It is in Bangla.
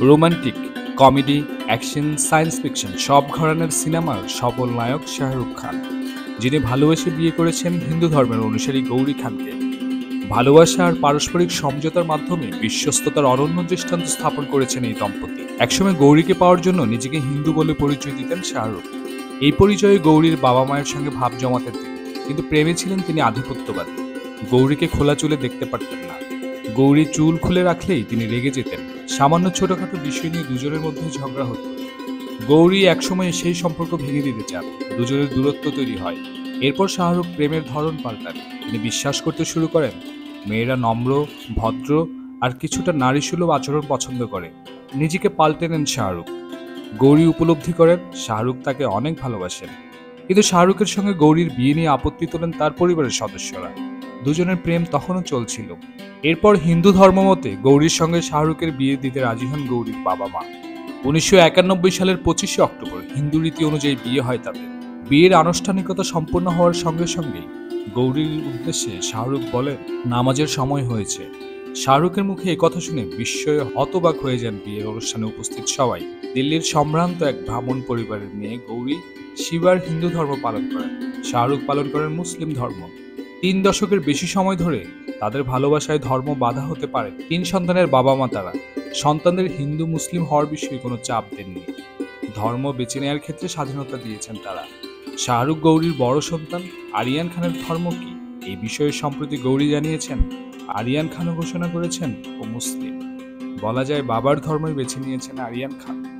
Romantic, comedy, action, science fiction সব ঘরানার সিনেমার সফল নায়ক শাহরুখ খান, যিনি ভালোবেসে বিয়ে করেছেন হিন্দু ধর্মের অনুসারী গৌরী খানকে। ভালোবাসা আর পারস্পরিক সমঝোতার মাধ্যমে বিশ্বস্ততার অনন্য দৃষ্টান্ত স্থাপন করেছেন এই দম্পতি। একসময় গৌরীকে পাওয়ার জন্য নিজেকে হিন্দু বলে পরিচয় দিতেন শাহরুখ। এই পরিচয়ে গৌরীর বাবা মায়ের সঙ্গে ভাব জমাতেন তিনি, কিন্তু প্রেমে ছিলেন তিনি আধিপত্যবাদী। গৌরীকে খোলা চুলে দেখতে পারতেন না। গৌরী চুল খুলে রাখলেই তিনি রেগে যেতেন। সামান্য ছোটখাটো বিষয় নিয়ে দুজনের মধ্যে ঝগড়া হতো। গৌরী একসময় সেই সম্পর্ক ভেঙে দিতে চান। দুজনের দূরত্ব তৈরি হয়। এরপর শাহরুখ প্রেমের ধরন পাল্টান। তিনি বিশ্বাস করতে শুরু করেন মেয়েরা নম্র, ভদ্র আর কিছুটা নারীসুলভ আচরণ পছন্দ করে। নিজেকে পাল্টে নেন শাহরুখ। গৌরী উপলব্ধি করেন শাহরুখ তাকে অনেক ভালোবাসেন। কিন্তু শাহরুখের সঙ্গে গৌরীর বিয়ে নিয়ে আপত্তি তোলেন তার পরিবারের সদস্যরা। দুজনের প্রেম তখনও চলছিল। এরপর হিন্দু ধর্মমতে গৌরীর সঙ্গে শাহরুখের বিয়ে দিতে রাজি হন গৌরীর বাবা মা। ১৯৯১ সালের ২৫শে অক্টোবর হিন্দু রীতি অনুযায়ী বিয়ে হয় তাদের। বিয়ের আনুষ্ঠানিকতা সম্পন্ন হওয়ার সঙ্গে সঙ্গেই গৌরীর উদ্দেশ্যে শাহরুখ বলেন, নামাজের সময় হয়েছে। শাহরুখের মুখে একথা শুনে বিস্ময়ে হতবাক হয়ে যান বিয়ের অনুষ্ঠানে উপস্থিত সবাই। দিল্লির সম্ভ্রান্ত এক ব্রাহ্মণ পরিবারের মেয়ে গৌরী শিবার হিন্দু ধর্ম পালন করেন। শাহরুখ পালন করেন মুসলিম ধর্ম। ৩ দশকের বেশি সময় ধরে তাদের ভালোবাসায় ধর্ম বাধা হতে পারে। ৩ সন্তানের বাবা মা তারা। সন্তানদের হিন্দু মুসলিম হওয়ার বিষয়ে কোনো চাপ দেননি। ধর্ম বেছে নেওয়ার ক্ষেত্রে স্বাধীনতা দিয়েছেন তারা। শাহরুখ গৌরীর বড় সন্তান। আরিয়ান খানের ধর্ম কি, এই বিষয়ে সম্প্রতি গৌরী জানিয়েছেন। আরিয়ান খানও ঘোষণা করেছেন ও মুসলিম। বলা যায় বাবার ধর্মই বেছে নিয়েছেন আরিয়ান খান।